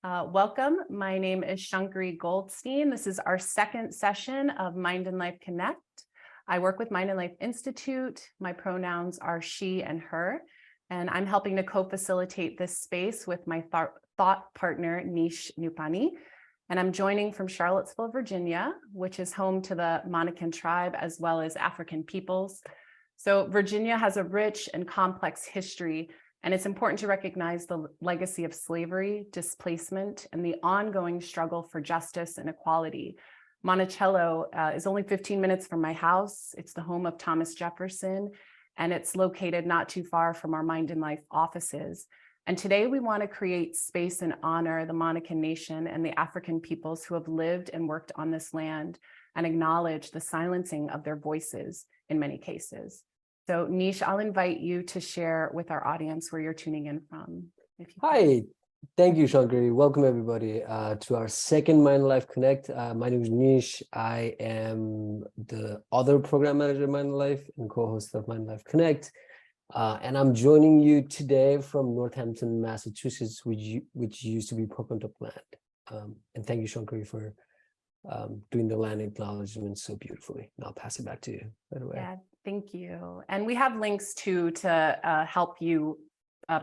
Welcome. My name is Shankari Goldstein. This is our second session of Mind and Life Connect. I work with Mind and Life Institute. My pronouns are she and her, and I'm helping to co-facilitate this space with my thought partner, Nish Nupani. And I'm joining from Charlottesville, Virginia, which is home to the Monacan tribe as well as African peoples. So Virginia has a rich and complex history, and it's important to recognize the legacy of slavery, displacement, and the ongoing struggle for justice and equality. Monticello is only 15 minutes from my house. It's the home of Thomas Jefferson, and it's located not too far from our Mind and Life offices. And today we want to create space and honor the Monacan Nation and the African peoples who have lived and worked on this land and acknowledge the silencing of their voices in many cases. So Nish, I'll invite you to share with our audience where you're tuning in from. Hi, thank you, Shankari. Welcome everybody to our second Mind and Life Connect. My name is Nish. I am the other program manager of Mind and Life and co-host of Mind and Life Connect. And I'm joining you today from Northampton, Massachusetts, which used to be Pocahontas land. And thank you, Shankari, for doing the land acknowledgement so beautifully. And I'll pass it back to you right away. Yeah, thank you. And we have links to help you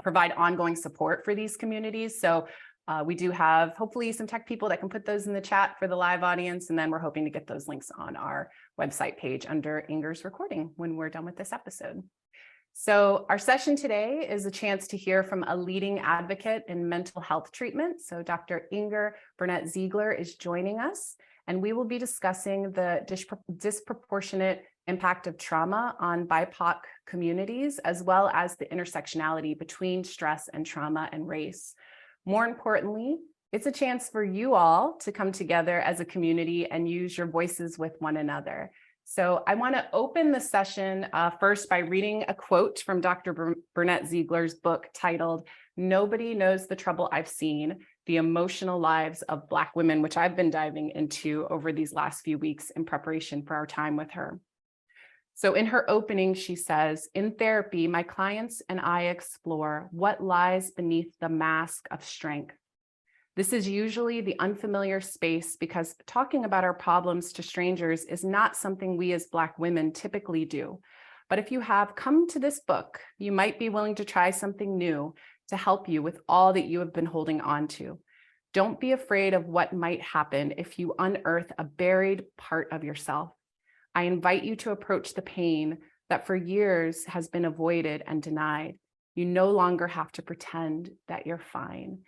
provide ongoing support for these communities. So we do have hopefully some tech people that can put those in the chat for the live audience. And then we're hoping to get those links on our website page under Inger's recording when we're done with this episode. So our session today is a chance to hear from a leading advocate in mental health treatment. So Dr. Inger Burnett Zeigler is joining us, and we will be discussing the disproportionate impact of trauma on BIPOC communities, as well as the intersectionality between stress and trauma and race. More importantly, it's a chance for you all to come together as a community and use your voices with one another. So I want to open the session first by reading a quote from Dr. Burnett Zeigler's book titled, "Nobody Knows the Trouble I've Seen, The Emotional Lives of Black Women," which I've been diving into over these last few weeks in preparation for our time with her. So in her opening, she says, "In therapy, my clients and I explore what lies beneath the mask of strength. This is usually the unfamiliar space because talking about our problems to strangers is not something we as Black women typically do. But if you have come to this book, you might be willing to try something new to help you with all that you have been holding on to. Don't be afraid of what might happen if you unearth a buried part of yourself. I invite you to approach the pain that for years has been avoided and denied. You no longer have to pretend that you're fine."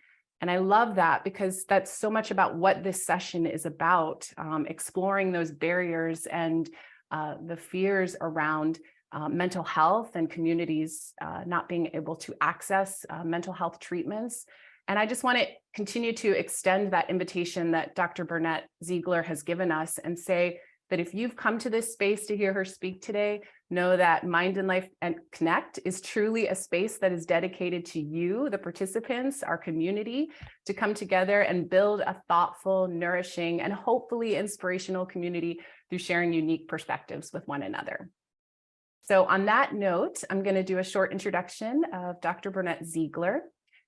And I love that because that's so much about what this session is about, exploring those barriers and the fears around mental health and communities not being able to access mental health treatments. And I just want to continue to extend that invitation that Dr. Burnett Zeigler has given us and say that if you've come to this space to hear her speak today, know that Mind and Life and Connect is truly a space that is dedicated to you, the participants, our community, to come together and build a thoughtful, nourishing, and hopefully inspirational community through sharing unique perspectives with one another. So on that note, I'm going to do a short introduction of Dr. Burnett Zeigler.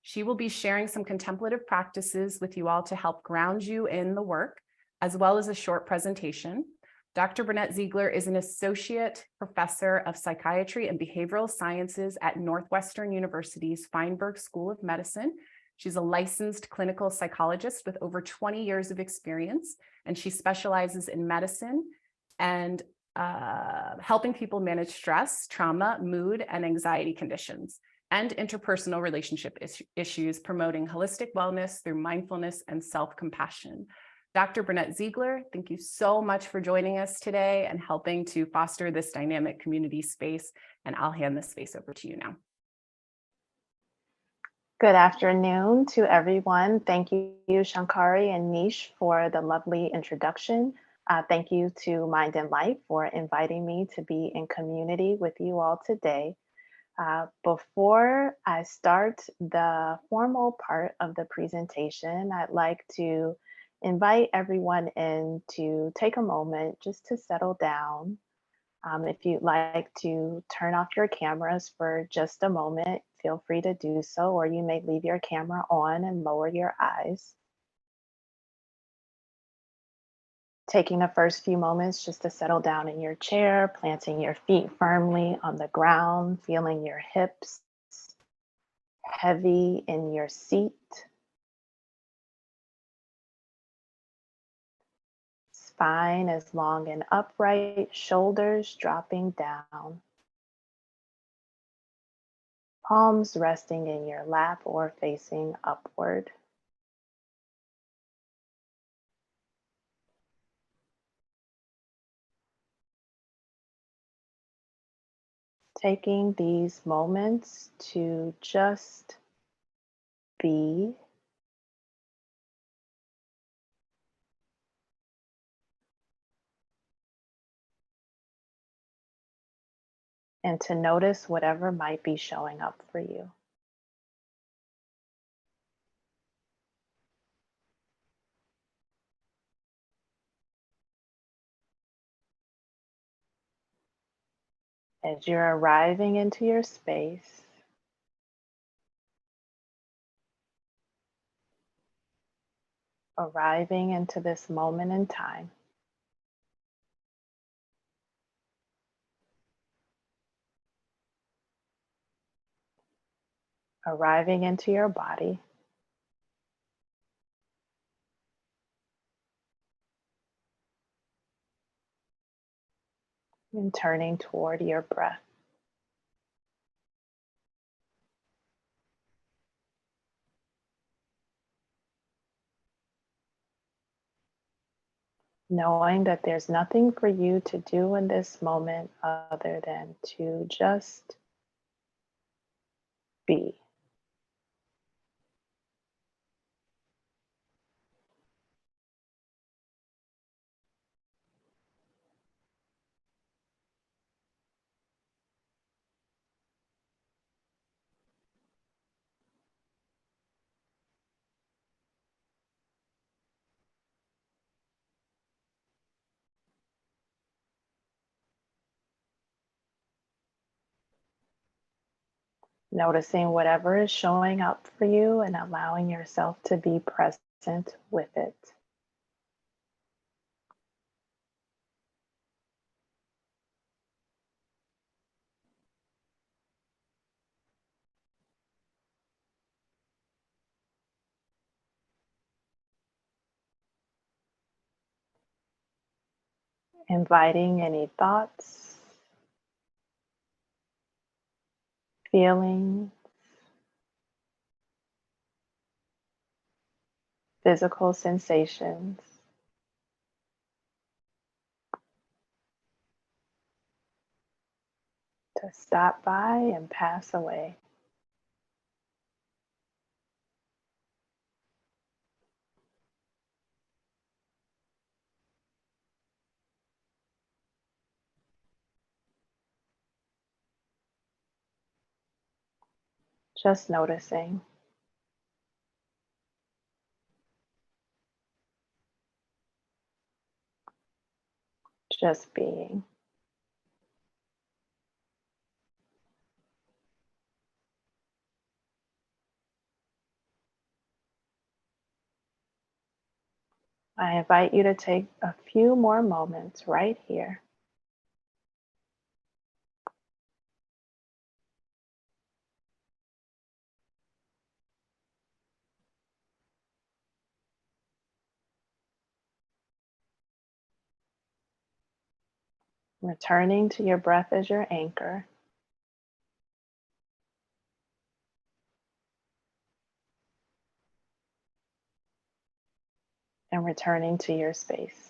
She will be sharing some contemplative practices with you all to help ground you in the work, as well as a short presentation. Dr. Burnett Zeigler is an associate professor of psychiatry and behavioral sciences at Northwestern University's Feinberg School of Medicine. She's a licensed clinical psychologist with over 20 years of experience, and she specializes in medicine and helping people manage stress, trauma, mood, and anxiety conditions, and interpersonal relationship issues, promoting holistic wellness through mindfulness and self-compassion. Dr. Burnett Zeigler, thank you so much for joining us today and helping to foster this dynamic community space. And I'll hand this space over to you now. Good afternoon to everyone. Thank you, Shankari and Nish, for the lovely introduction. Thank you to Mind and Life for inviting me to be in community with you all today. Before I start the formal part of the presentation, I'd like to invite everyone in to take a moment just to settle down. If you'd like to turn off your cameras for just a moment, feel free to do so, or you may leave your camera on and lower your eyes. Taking the first few moments just to settle down in your chair, planting your feet firmly on the ground, feeling your hips heavy in your seat. Spine is long and upright, shoulders dropping down. Palms resting in your lap or facing upward. Taking these moments to just be. And to notice whatever might be showing up for you. As you're arriving into your space, arriving into this moment in time, arriving into your body, and turning toward your breath. Knowing that there's nothing for you to do in this moment other than to just be. Noticing whatever is showing up for you and allowing yourself to be present with it. Inviting any thoughts, feelings, physical sensations to stop by and pass away. Just noticing, just being. I invite you to take a few more moments right here. Returning to your breath as your anchor. And returning to your space.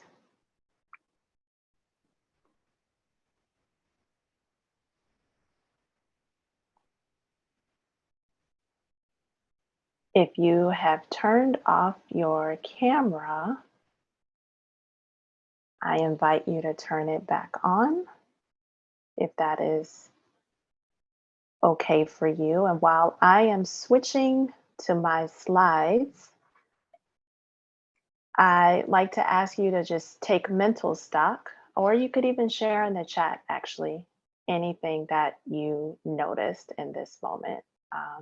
If you have turned off your camera, I invite you to turn it back on if that is okay for you. And while I am switching to my slides, I like to ask you to just take mental stock, or you could even share in the chat actually anything that you noticed in this moment. I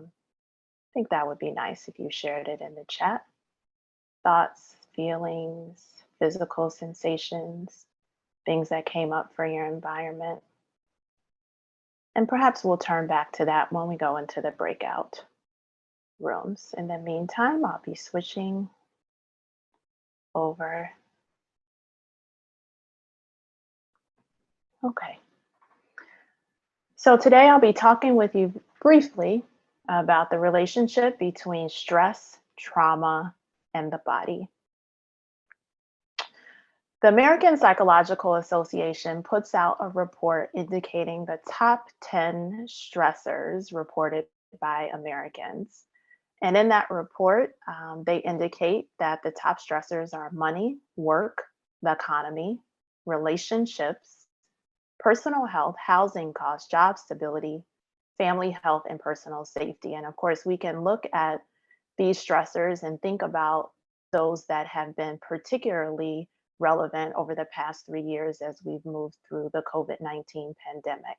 think that would be nice if you shared it in the chat. Thoughts, feelings, physical sensations, things that came up for your environment. And perhaps we'll turn back to that when we go into the breakout rooms. In the meantime, I'll be switching over. Okay. So today I'll be talking with you briefly about the relationship between stress, trauma, and the body. The American Psychological Association puts out a report indicating the top 10 stressors reported by Americans. And in that report, they indicate that the top stressors are money, work, the economy, relationships, personal health, housing costs, job stability, family health, and personal safety. And of course, we can look at these stressors and think about those that have been particularly relevant over the past 3 years as we've moved through the COVID-19 pandemic.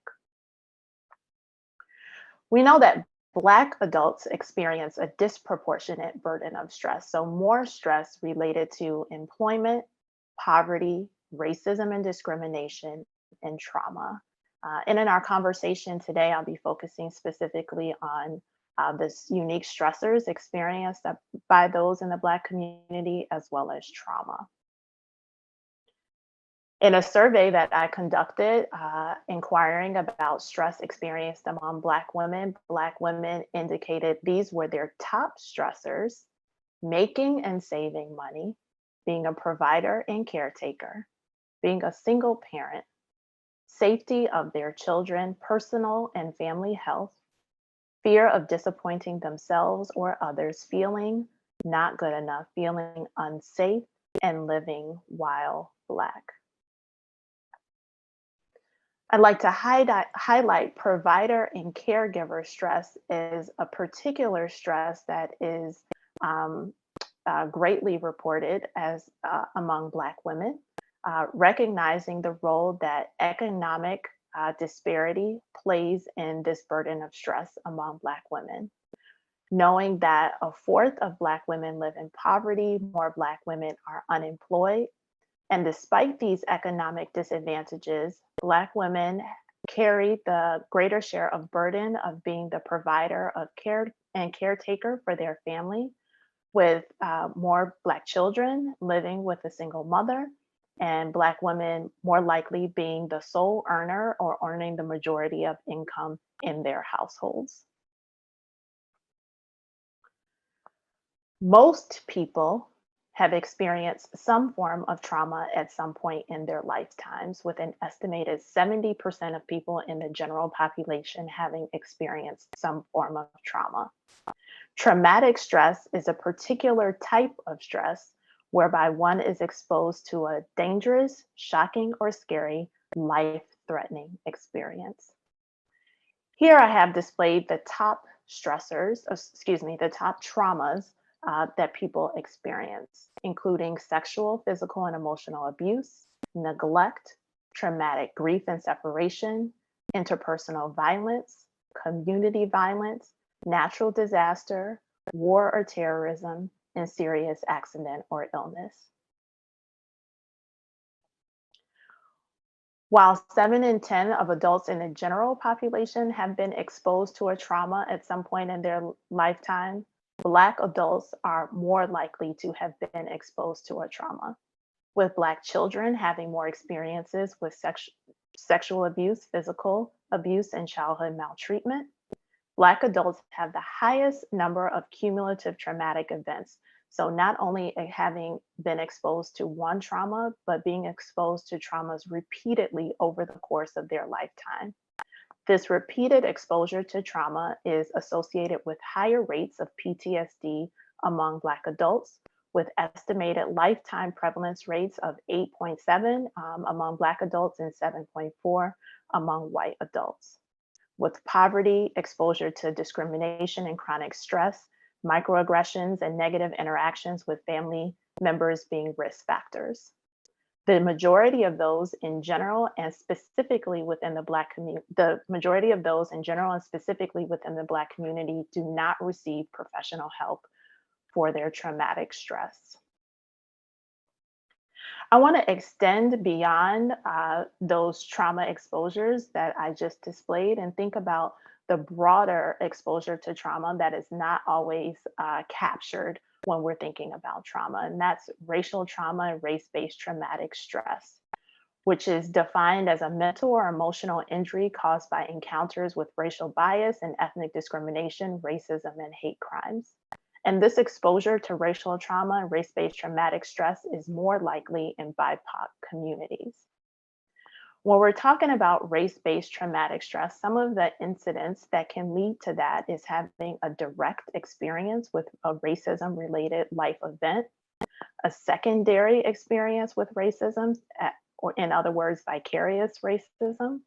We know that Black adults experience a disproportionate burden of stress, so more stress related to employment, poverty, racism and discrimination, and trauma. And in our conversation today, I'll be focusing specifically on this unique stressors experienced by those in the Black community, as well as trauma. In a survey that I conducted inquiring about stress experienced among Black women indicated these were their top stressors: making and saving money, being a provider and caretaker, being a single parent, safety of their children, personal and family health, fear of disappointing themselves or others, feeling not good enough, feeling unsafe, and living while Black. I'd like to highlight provider and caregiver stress is a particular stress that is greatly reported as among Black women, recognizing the role that economic disparity plays in this burden of stress among Black women. Knowing that a fourth of Black women live in poverty, more Black women are unemployed, and despite these economic disadvantages, Black women carry the greater share of burden of being the provider of care and caretaker for their family, with more Black children living with a single mother, and Black women more likely being the sole earner or earning the majority of income in their households. Most people have experienced some form of trauma at some point in their lifetimes, with an estimated 70% of people in the general population having experienced some form of trauma. Traumatic stress is a particular type of stress whereby one is exposed to a dangerous, shocking, or scary, life-threatening experience. Here I have displayed the top stressors, the top traumas that people experience, including sexual, physical, and emotional abuse, neglect, traumatic grief and separation, interpersonal violence, community violence, natural disaster, war or terrorism, and serious accident or illness. While 7 in 10 of adults in the general population have been exposed to a trauma at some point in their lifetime, Black adults are more likely to have been exposed to a trauma, with Black children having more experiences with sexual abuse, physical abuse, and childhood maltreatment. Black adults have the highest number of cumulative traumatic events. So not only having been exposed to one trauma, but being exposed to traumas repeatedly over the course of their lifetime. This repeated exposure to trauma is associated with higher rates of PTSD among Black adults, with estimated lifetime prevalence rates of 8.7 among Black adults and 7.4 among white adults. With poverty, exposure to discrimination and chronic stress, microaggressions, and negative interactions with family members being risk factors. The majority of those in general and specifically within the Black community, the majority of those in general and specifically within the Black community do not receive professional help for their traumatic stress. I want to extend beyond those trauma exposures that I just displayed and think about the broader exposure to trauma that is not always captured when we're thinking about trauma, and that's racial trauma and race-based traumatic stress, which is defined as a mental or emotional injury caused by encounters with racial bias and ethnic discrimination, racism, and hate crimes. And this exposure to racial trauma and race-based traumatic stress is more likely in BIPOC communities. When we're talking about race-based traumatic stress, some of the incidents that can lead to that is having a direct experience with a racism-related life event, a secondary experience with racism, or in other words, vicarious racism.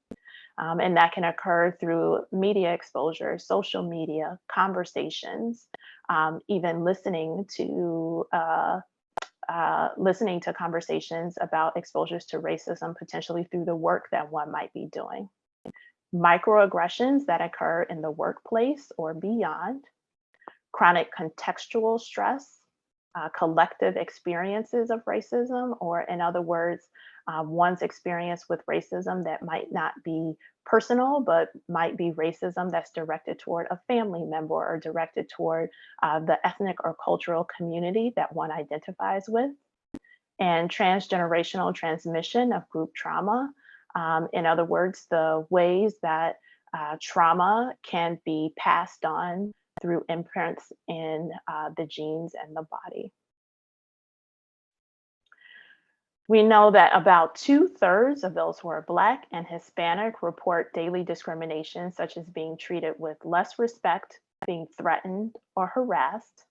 And that can occur through media exposure, social media, conversations, even listening to conversations about exposures to racism, potentially through the work that one might be doing. Microaggressions that occur in the workplace or beyond, chronic contextual stress, collective experiences of racism, or in other words, one's experience with racism that might not be personal, but might be racism that's directed toward a family member or directed toward the ethnic or cultural community that one identifies with. And transgenerational transmission of group trauma. In other words, the ways that trauma can be passed on through imprints in the genes and the body. We know that about 2/3 of those who are Black and Hispanic report daily discrimination, such as being treated with less respect, being threatened or harassed.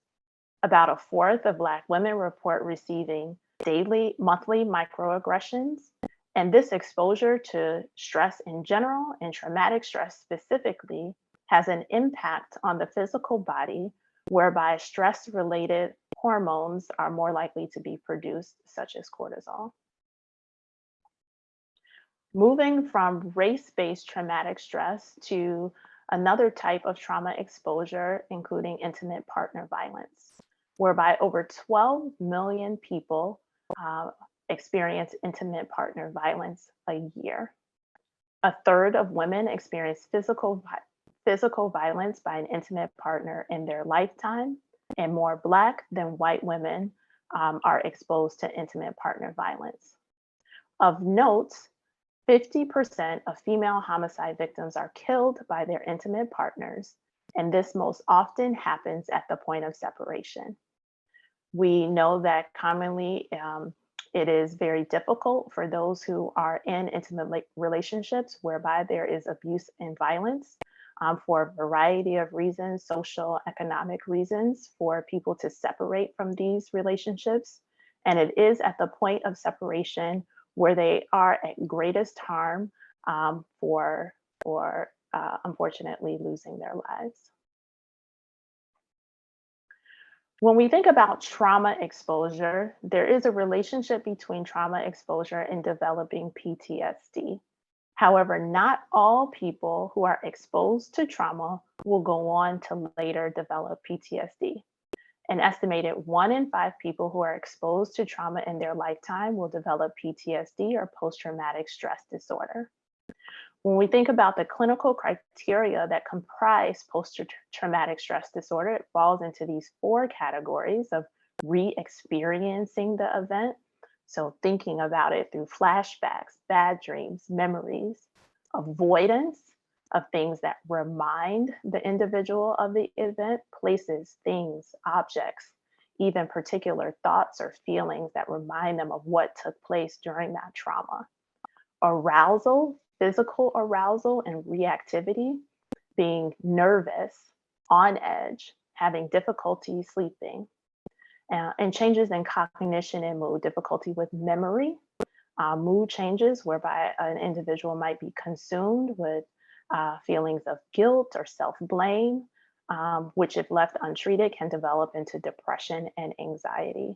About 1/4 of Black women report receiving monthly microaggressions. And this exposure to stress in general and traumatic stress specifically has an impact on the physical body, whereby stress-related hormones are more likely to be produced, such as cortisol. Moving from race-based traumatic stress to another type of trauma exposure, including intimate partner violence, whereby over 12 million people experience intimate partner violence a year. 1/3 of women experience physical violence by an intimate partner in their lifetime, and more Black than white women are exposed to intimate partner violence. Of note, 50% of female homicide victims are killed by their intimate partners, and this most often happens at the point of separation. We know that commonly it is very difficult for those who are in intimate relationships whereby there is abuse and violence for a variety of reasons, social, economic reasons, for people to separate from these relationships. And it is at the point of separation where they are at greatest harm for unfortunately losing their lives. When we think about trauma exposure, there is a relationship between trauma exposure and developing PTSD. However, not all people who are exposed to trauma will go on to later develop PTSD. An estimated 1 in 5 people who are exposed to trauma in their lifetime will develop PTSD or post-traumatic stress disorder. When we think about the clinical criteria that comprise post-traumatic stress disorder, it falls into these 4 categories of re-experiencing the event. So thinking about it through flashbacks, bad dreams, memories, avoidance of things that remind the individual of the event, places, things, objects, even particular thoughts or feelings that remind them of what took place during that trauma. Arousal, physical arousal and reactivity, being nervous, on edge, having difficulty sleeping, and changes in cognition and mood, difficulty with memory, mood changes whereby an individual might be consumed with feelings of guilt or self-blame, which if left untreated can develop into depression and anxiety.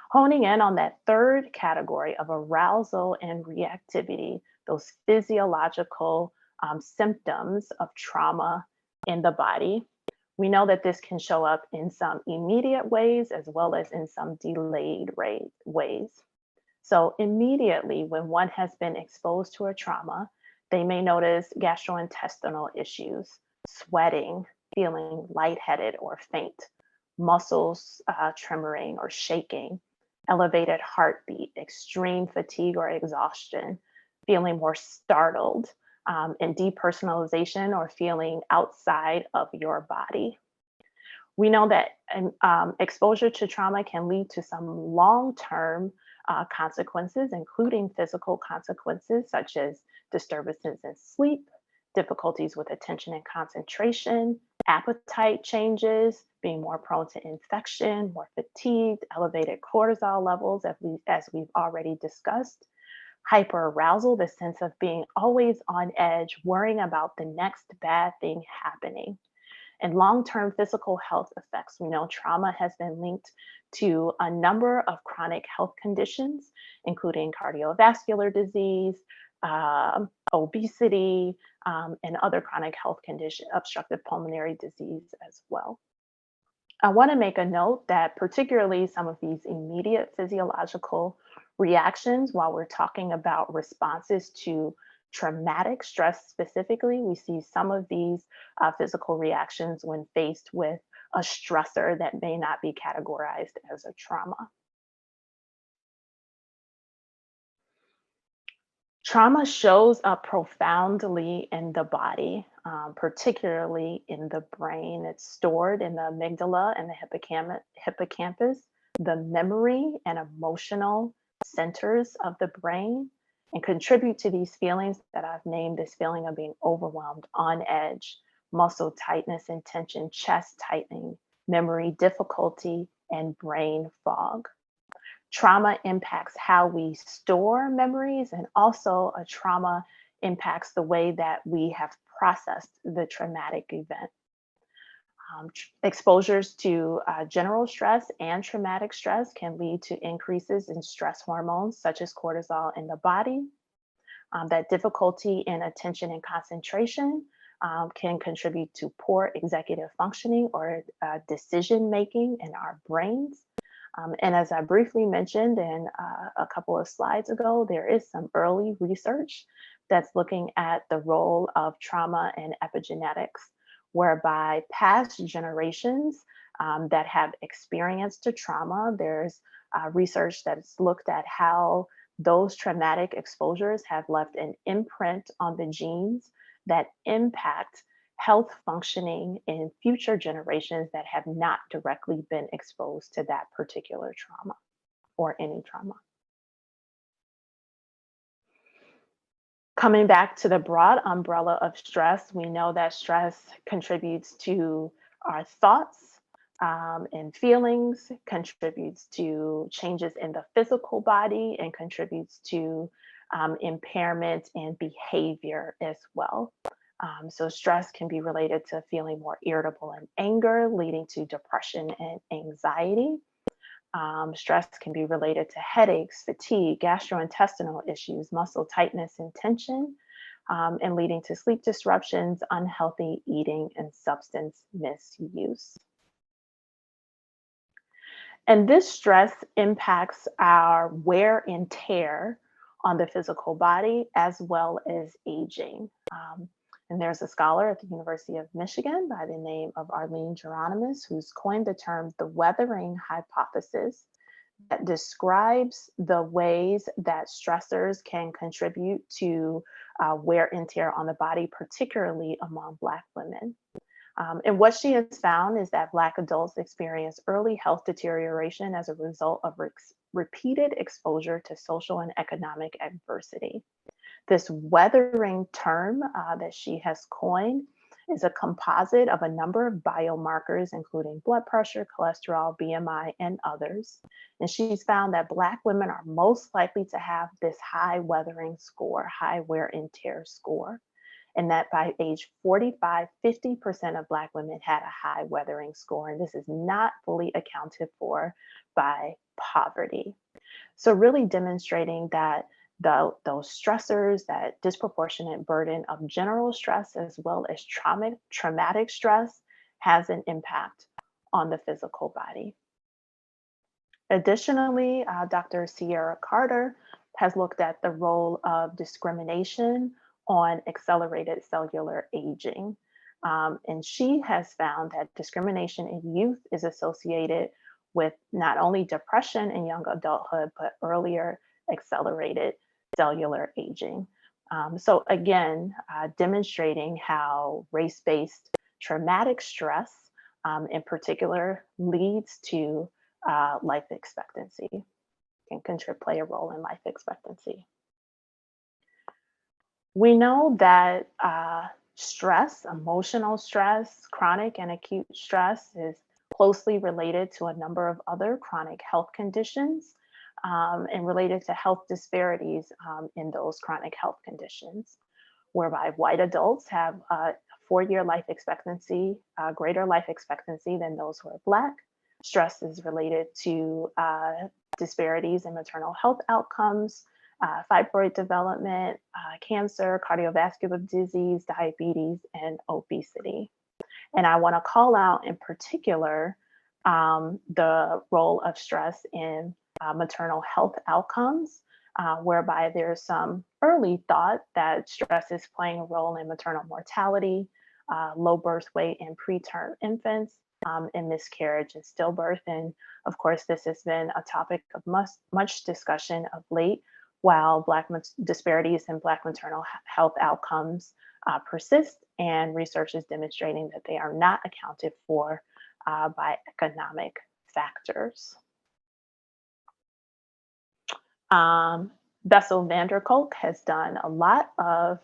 Honing in on that third category of arousal and reactivity, those physiological symptoms of trauma in the body. We know that this can show up in some immediate ways as well as in some delayed ways. So, immediately, when one has been exposed to a trauma, they may notice gastrointestinal issues, sweating, feeling lightheaded or faint, muscles tremoring or shaking, elevated heartbeat, extreme fatigue or exhaustion, feeling more startled, and depersonalization or feeling outside of your body. We know that exposure to trauma can lead to some long term consequences, including physical consequences such as disturbances in sleep, difficulties with attention and concentration, appetite changes, being more prone to infection, more fatigued, elevated cortisol levels, as we've already discussed, hyperarousal, the sense of being always on edge, worrying about the next bad thing happening, and long-term physical health effects. We know trauma has been linked to a number of chronic health conditions, including cardiovascular disease, obesity, and other chronic health conditions, obstructive pulmonary disease as well. I want to make a note that particularly some of these immediate physiological reactions, while we're talking about responses to traumatic stress specifically, we see some of these physical reactions when faced with a stressor that may not be categorized as a trauma. Trauma shows up profoundly in the body, particularly in the brain. It's stored in the amygdala and the hippocampus, the memory and emotional centers of the brain, and contribute to these feelings that I've named, this feeling of being overwhelmed, on edge, muscle tightness and tension, chest tightening, memory difficulty, and brain fog. Trauma impacts how we store memories, and also a trauma impacts the way that we have processed the traumatic event. Exposures to general stress and traumatic stress can lead to increases in stress hormones such as cortisol in the body. That difficulty in attention and concentration can contribute to poor executive functioning or decision making in our brains. And as I briefly mentioned in a couple of slides ago, there is some early research that's looking at the role of trauma and epigenetics, whereby past generations that have experienced a trauma, there's research that's looked at how those traumatic exposures have left an imprint on the genes that impact health functioning in future generations that have not directly been exposed to that particular trauma or any trauma. Coming back to the broad umbrella of stress, we know that stress contributes to our thoughts and feelings, contributes to changes in the physical body, and contributes to impairment in behavior as well. So stress can be related to feeling more irritable and anger, leading to depression and anxiety. Stress can be related to headaches, fatigue, gastrointestinal issues, muscle tightness and tension, and leading to sleep disruptions, unhealthy eating, and substance misuse. And this stress impacts our wear and tear on the physical body as well as aging. And there's a scholar at the University of Michigan by the name of Arlene Geronimus who's coined the term the weathering hypothesis that describes the ways that stressors can contribute to wear and tear on the body, particularly among Black women. And what she has found is that Black adults experience early health deterioration as a result of repeated exposure to social and economic adversity. This weathering term that she has coined is a composite of a number of biomarkers, including blood pressure, cholesterol, BMI, and others. And she's found that Black women are most likely to have this high weathering score, high wear and tear score. and that by age 45, 50% of Black women had a high weathering score, and this is not fully accounted for by poverty. So really demonstrating that those stressors, that disproportionate burden of general stress as well as traumatic stress has an impact on the physical body. Additionally, Dr. Sierra Carter has looked at the role of discrimination on accelerated cellular aging. And she has found that discrimination in youth is associated with not only depression in young adulthood, but earlier accelerated cellular aging. So again, demonstrating how race-based traumatic stress in particular leads to life expectancy, can play a role in life expectancy. We know that stress, emotional stress, chronic and acute stress is closely related to a number of other chronic health conditions and related to health disparities in those chronic health conditions, whereby white adults have a 4-year life expectancy, greater life expectancy than those who are Black. Stress is related to disparities in maternal health outcomes, fibroid development, cancer, cardiovascular disease, diabetes, and obesity. And I want to call out in particular the role of stress in maternal health outcomes, whereby there's some early thought that stress is playing a role in maternal mortality, low birth weight in preterm infants, in miscarriage and stillbirth. And of course, this has been a topic of much discussion of late, while disparities in Black maternal health outcomes persist, and research is demonstrating that they are not accounted for by economic factors. Bessel van der Kolk has done a lot of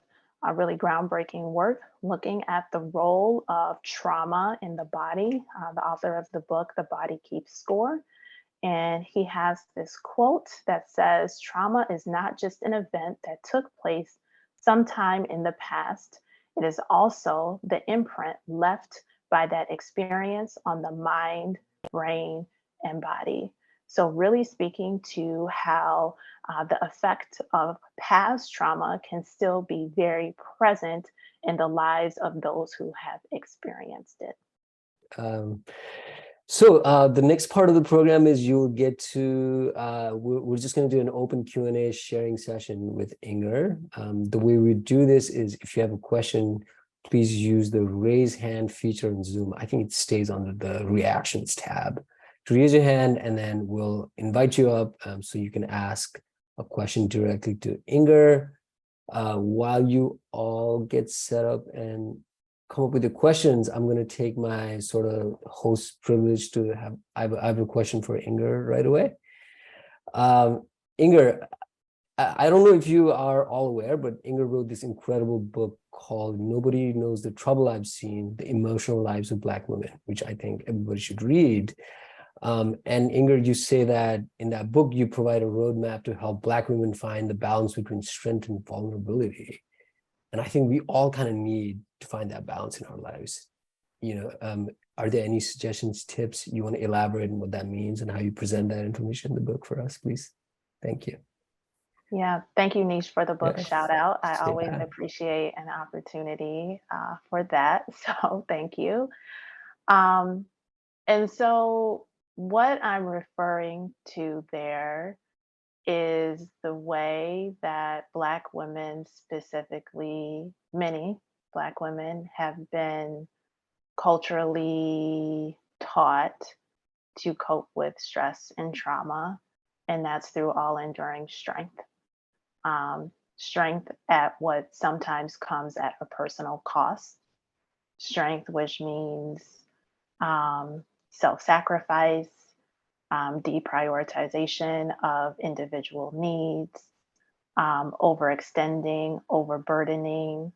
really groundbreaking work looking at the role of trauma in the body, the author of the book, The Body Keeps Score. And he has this quote that says, "Trauma is not just an event that took place sometime in the past. It is also the imprint left by that experience on the mind, brain, and body." So really speaking to how the effect of past trauma can still be very present in the lives of those who have experienced it. So the next part of the program is you'll get to, we're just going to do an open Q&A sharing session with Inger. The way we do this is if you have a question, please use the raise hand feature in Zoom. I think it stays under the reactions tab. To raise your hand, and then we'll invite you up so you can ask a question directly to Inger. While you all get set up and come up with the questions, I'm going to take my sort of host privilege to have, I have a question for Inger right away. Inger, I don't know if you are all aware, but Inger wrote this incredible book called Nobody Knows the Trouble I've Seen, The Emotional Lives of Black Women, which I think everybody should read. And Inger, you say that in that book, you provide a roadmap to help Black women find the balance between strength and vulnerability. And I think we all kind of need to find that balance in our lives. Are there any suggestions, tips you want to elaborate on what that means and how you present that information in the book for us, please? Thank you. Yeah, thank you, Nish, for the book shout out. I Say always that. appreciate an opportunity for that. So thank you. And so what I'm referring to there is the way that Black women, specifically many Black women, have been culturally taught to cope with stress and trauma, and that's through all enduring strength. Strength at what sometimes comes at a personal cost. Strength, which means self-sacrifice, deprioritization of individual needs, overextending, overburdening,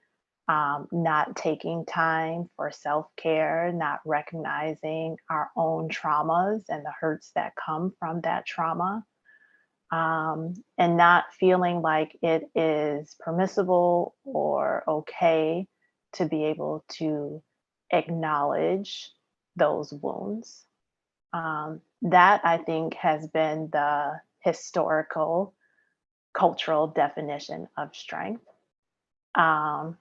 not taking time for self-care, not recognizing our own traumas and the hurts that come from that trauma. and not feeling like it is permissible or okay to be able to acknowledge those wounds. That I think has been the historical, cultural definition of strength. Um,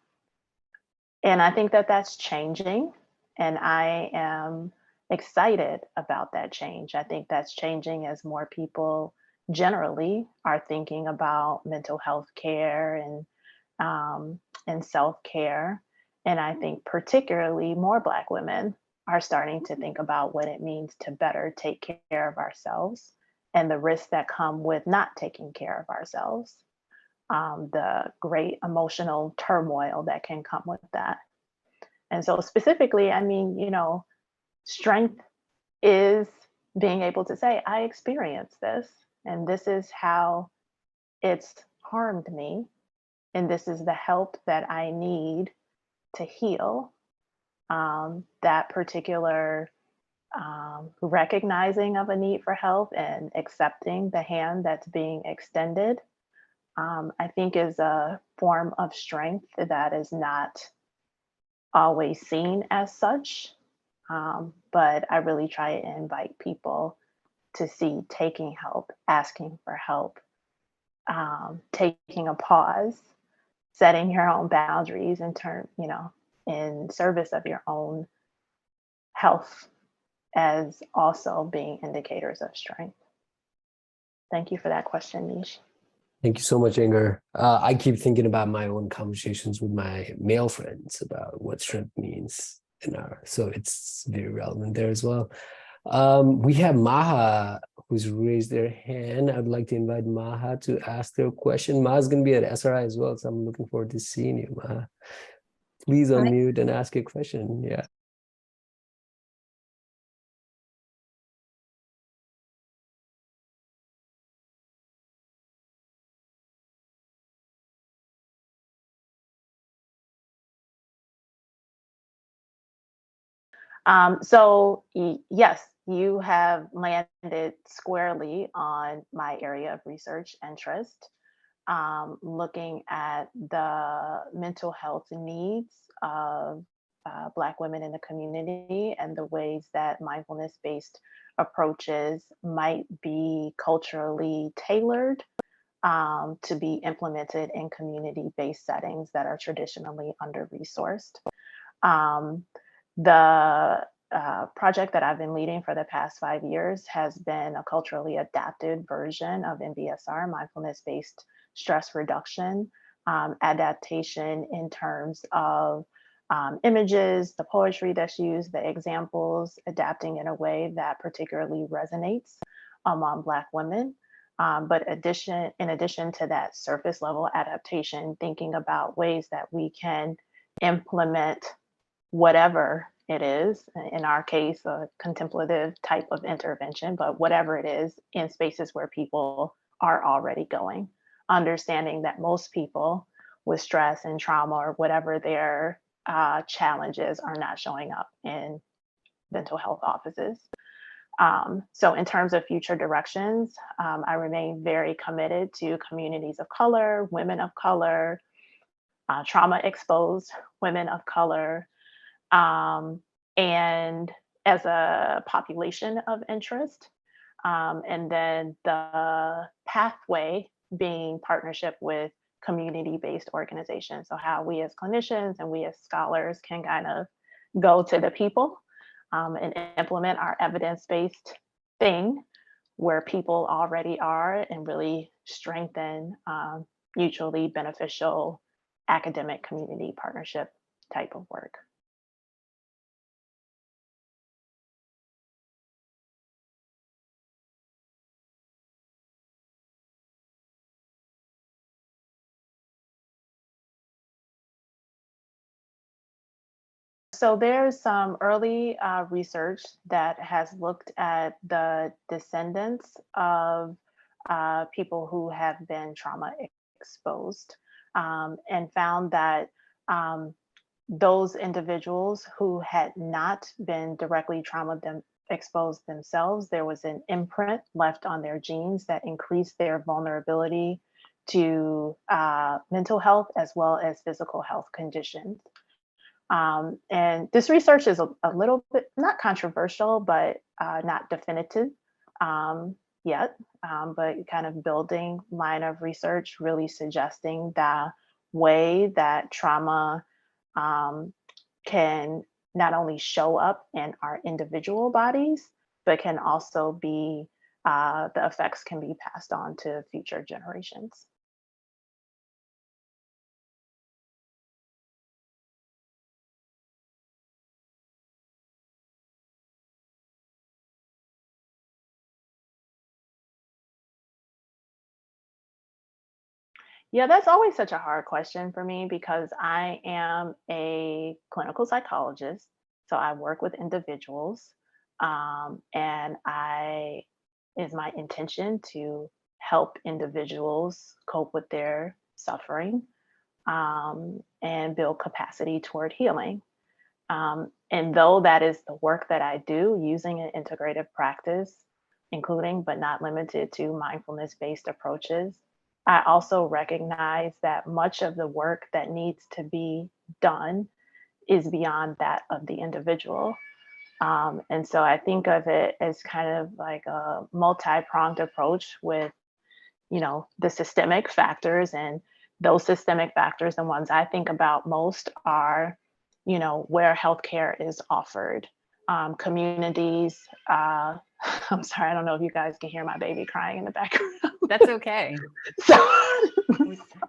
and I think that that's changing, and I am excited about that change. I think that's changing as more people generally are thinking about mental health care and self care. And I think particularly more Black women are starting to think about what it means to better take care of ourselves and the risks that come with not taking care of ourselves, the great emotional turmoil that can come with that. And so, specifically, I mean, strength is being able to say, I experienced this, and this is how it's harmed me, and this is the help that I need to heal. That particular recognizing of a need for help and accepting the hand that's being extended, I think is a form of strength that is not always seen as such. But I really try to invite people to see taking help, asking for help, taking a pause, setting your own boundaries in service of your own health as also being indicators of strength. Thank you for that question, Nish. Thank you so much, Inger. I keep thinking about my own conversations with my male friends about what strength means so it's very relevant there as well. We have Maha who's raised their hand. I'd like to invite Maha to ask their question. Maha's going to be at SRI as well, so I'm looking forward to seeing you, Maha. Please unmute and ask a question. Yeah. Yes, you have landed squarely on my area of research interest, looking at the mental health needs of Black women in the community and the ways that mindfulness-based approaches might be culturally tailored to be implemented in community-based settings that are traditionally under-resourced. Um, the project that I've been leading for the past 5 years has been a culturally adapted version of MBSR, mindfulness-based stress reduction, adaptation in terms of images, the poetry that's used, the examples, adapting in a way that particularly resonates among Black women. But in addition to that surface level adaptation, thinking about ways that we can implement whatever it is, in our case, a contemplative type of intervention, but whatever it is in spaces where people are already going, understanding that most people with stress and trauma or whatever their challenges are not showing up in mental health offices. So in terms of future directions, I remain very committed to communities of color, women of color, trauma exposed women of color, and as a population of interest. And then the pathway being partnership with community-based organizations. So how we as clinicians and we as scholars can kind of go to the people and implement our evidence-based thing where people already are and really strengthen mutually beneficial academic community partnership type of work. So there's some early research that has looked at the descendants of people who have been trauma exposed and found that those individuals who had not been directly exposed themselves, there was an imprint left on their genes that increased their vulnerability to mental health as well as physical health conditions. And this research is a little bit not controversial, but not definitive yet, but kind of building line of research really suggesting the way that trauma can not only show up in our individual bodies, but can also be, the effects can be passed on to future generations. Yeah, that's always such a hard question for me because I am a clinical psychologist. So I work with individuals, and I is my intention to help individuals cope with their suffering, and build capacity toward healing. And though that is the work that I do using an integrative practice, including but not limited to mindfulness based approaches, I also recognize that much of the work that needs to be done is beyond that of the individual. And so I think of it as kind of like a multi-pronged approach with, the systemic factors, and those systemic factors, the ones I think about most are, where healthcare is offered, communities. I'm sorry, I don't know if you guys can hear my baby crying in the background. That's okay. So,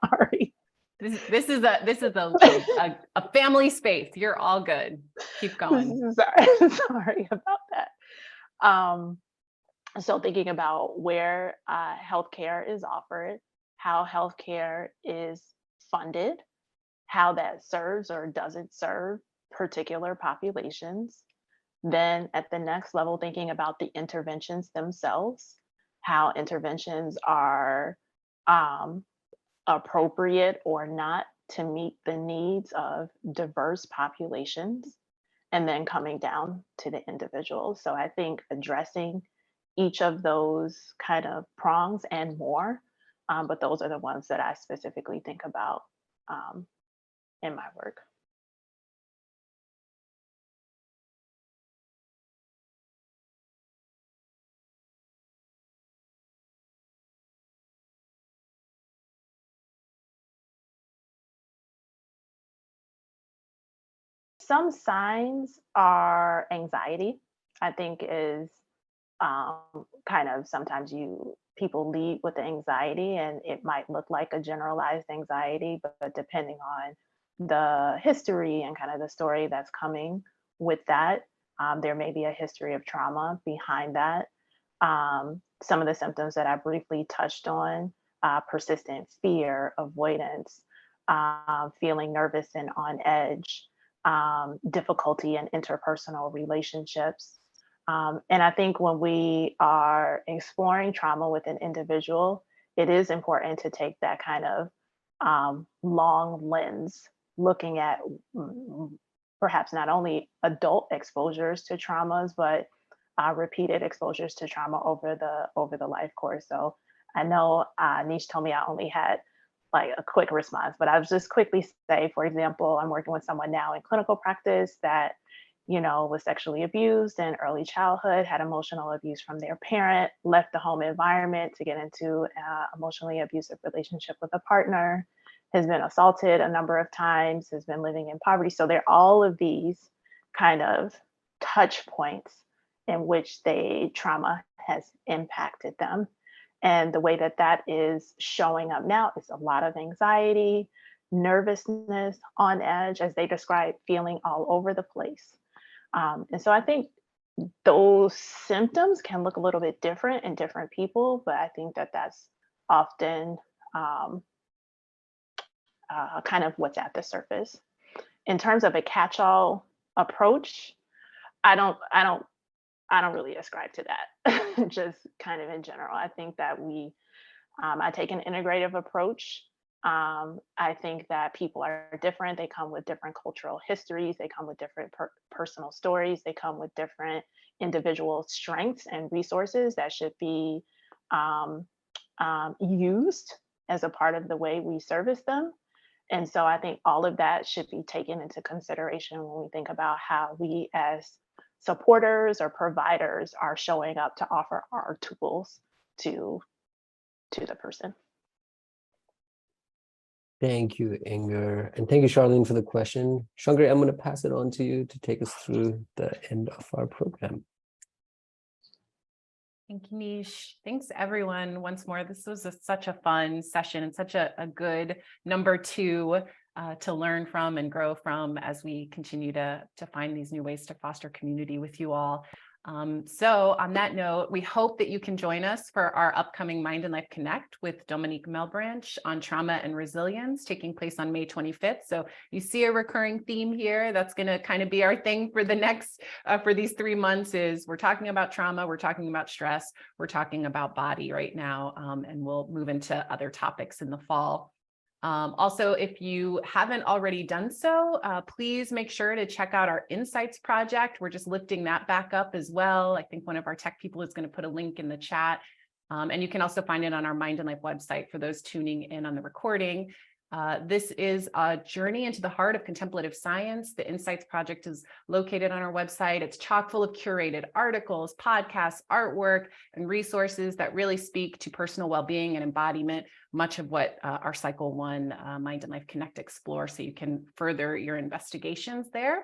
sorry. This is a family space. You're all good. Keep going. Sorry about that. So thinking about where healthcare is offered, how healthcare is funded, how that serves or doesn't serve particular populations. Then at the next level, thinking about the interventions themselves, how interventions are um, appropriate or not to meet the needs of diverse populations, and then coming down to the individual. So I think addressing each of those kind of prongs and more, but those are the ones that I specifically think about um, in my work. Some signs are anxiety, I think is kind of sometimes people lead with the anxiety and it might look like a generalized anxiety, but depending on the history and kind of the story that's coming with that, there may be a history of trauma behind that. Some of the symptoms that I briefly touched on, persistent fear, avoidance, feeling nervous and on edge, difficulty in interpersonal relationships. And I think when we are exploring trauma with an individual, it is important to take that kind of long lens, looking at perhaps not only adult exposures to traumas, but repeated exposures to trauma over the life course. So I know Nish told me I only had like a quick response, but I'll just quickly say, for example, I'm working with someone now in clinical practice that, was sexually abused in early childhood, had emotional abuse from their parent, left the home environment to get into emotionally abusive relationship with a partner, has been assaulted a number of times, has been living in poverty. So there are all of these kind of touch points in which trauma has impacted them. And the way that that is showing up now is a lot of anxiety, nervousness, on edge, as they describe, feeling all over the place. And so I think those symptoms can look a little bit different in different people, but I think that that's often um, kind of what's at the surface. In terms of a catch-all approach, I don't, I don't, I don't really ascribe to that. Just kind of in general, I think that I take an integrative approach I think that people are different. They come with different cultural histories. They come with different personal stories. They come with different individual strengths and resources that should be um, used as a part of the way we service them. And so I think all of that should be taken into consideration when we think about how we as supporters or providers are showing up to offer our tools to the person. Thank you, Inger. And thank you, Charlene, for the question. Shankari, I'm going to pass it on to you to take us through the end of our program. Thank you, Nish. Thanks, everyone. Once more, this was such a fun session and such a good number 2 to learn from and grow from as we continue to find these new ways to foster community with you all. So on that note, we hope that you can join us for our upcoming Mind and Life Connect with Dominique Melbranch on trauma and resilience, taking place on May 25th. So you see a recurring theme here. That's going to kind of be our thing for the next, for these 3 months is we're talking about trauma, we're talking about stress, we're talking about body right now, and we'll move into other topics in the fall. Also, if you haven't already done so, please make sure to check out our Insights project. We're just lifting that back up as well. I think one of our tech people is going to put a link in the chat. And you can also find it on our Mind and Life website for those tuning in on the recording. This is a journey into the heart of contemplative science. The Insights project is located on our website. It's chock full of curated articles, podcasts, artwork, and resources that really speak to personal well-being and embodiment, much of what our Cycle 1 Mind and Life Connect explores, so you can further your investigations there.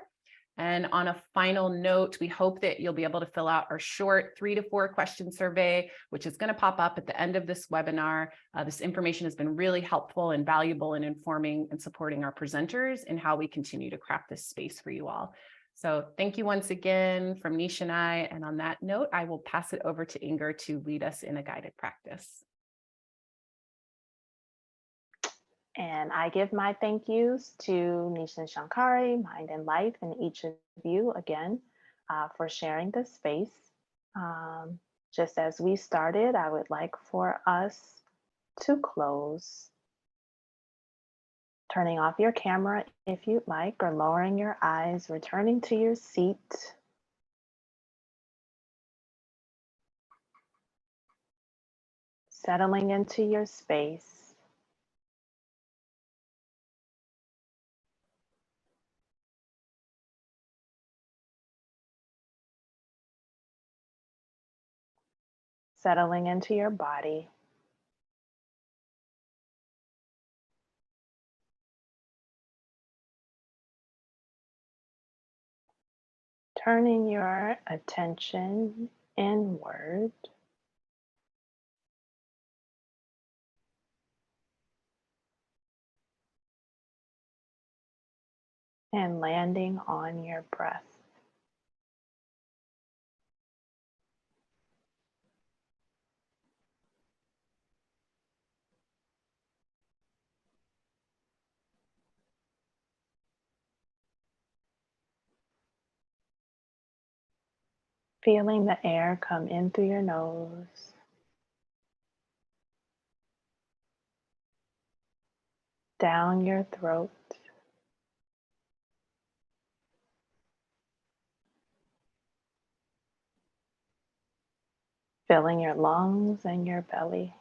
And on a final note, we hope that you'll be able to fill out our short 3 to 4 question survey, which is going to pop up at the end of this webinar. This information has been really helpful and valuable in informing and supporting our presenters in how we continue to craft this space for you all. So thank you once again from Nish and I. And on that note, I will pass it over to Inger to lead us in a guided practice. And I give my thank yous to Nish and Shankari, Mind and Life, and each of you again for sharing this space. Just as we started, I would like for us to close, turning off your camera if you'd like, or lowering your eyes, returning to your seat. Settling into your space. Settling into your body. Turning your attention inward. And landing on your breath. Feeling the air come in through your nose. Down your throat. Filling your lungs and your belly.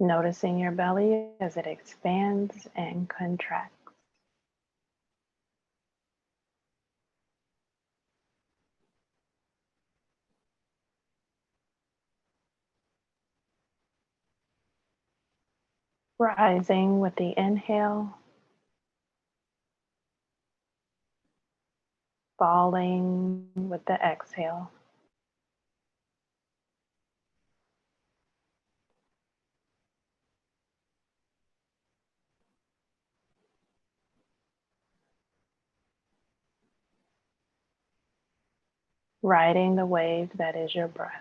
Noticing your belly as it expands and contracts. Rising with the inhale. Falling with the exhale. Riding the wave that is your breath.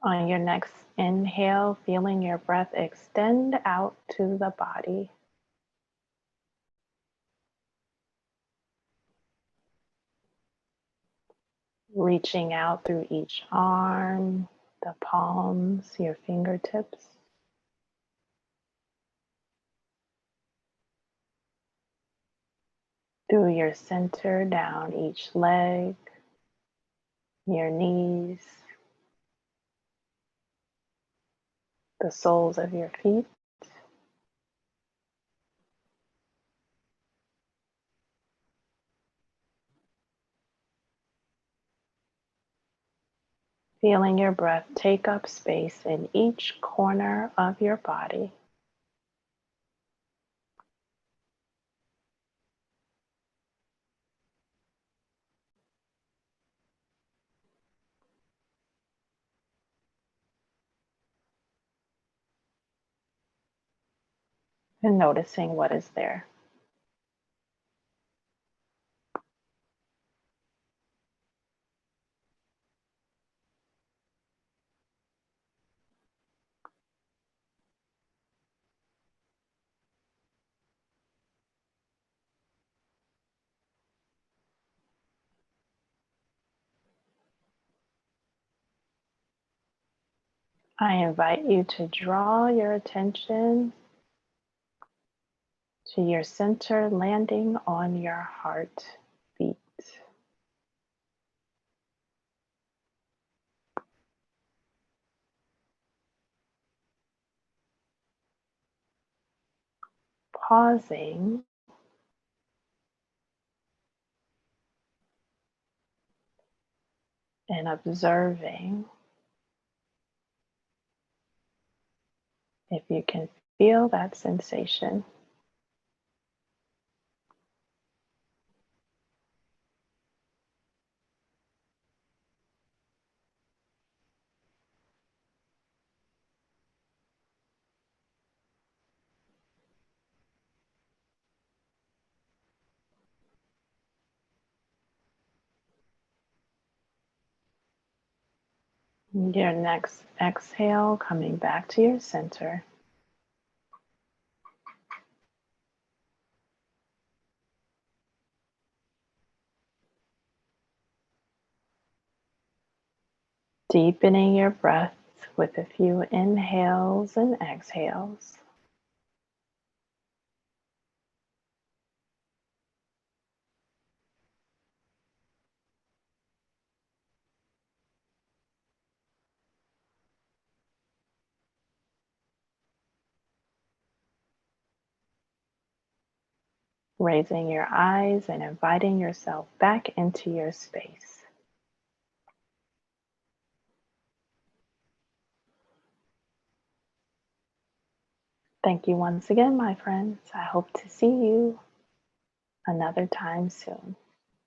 On your next inhale, feeling your breath extend out to the body. Reaching out through each arm, the palms, your fingertips. Through your center, down each leg, your knees, the soles of your feet. Feeling your breath take up space in each corner of your body. And noticing what is there. I invite you to draw your attention to your center, landing on your heartbeat. Pausing and observing if you can feel that sensation. Your next exhale, coming back to your center. Deepening your breath with a few inhales and exhales. Raising your eyes and inviting yourself back into your space. Thank you once again, my friends. I hope to see you another time soon.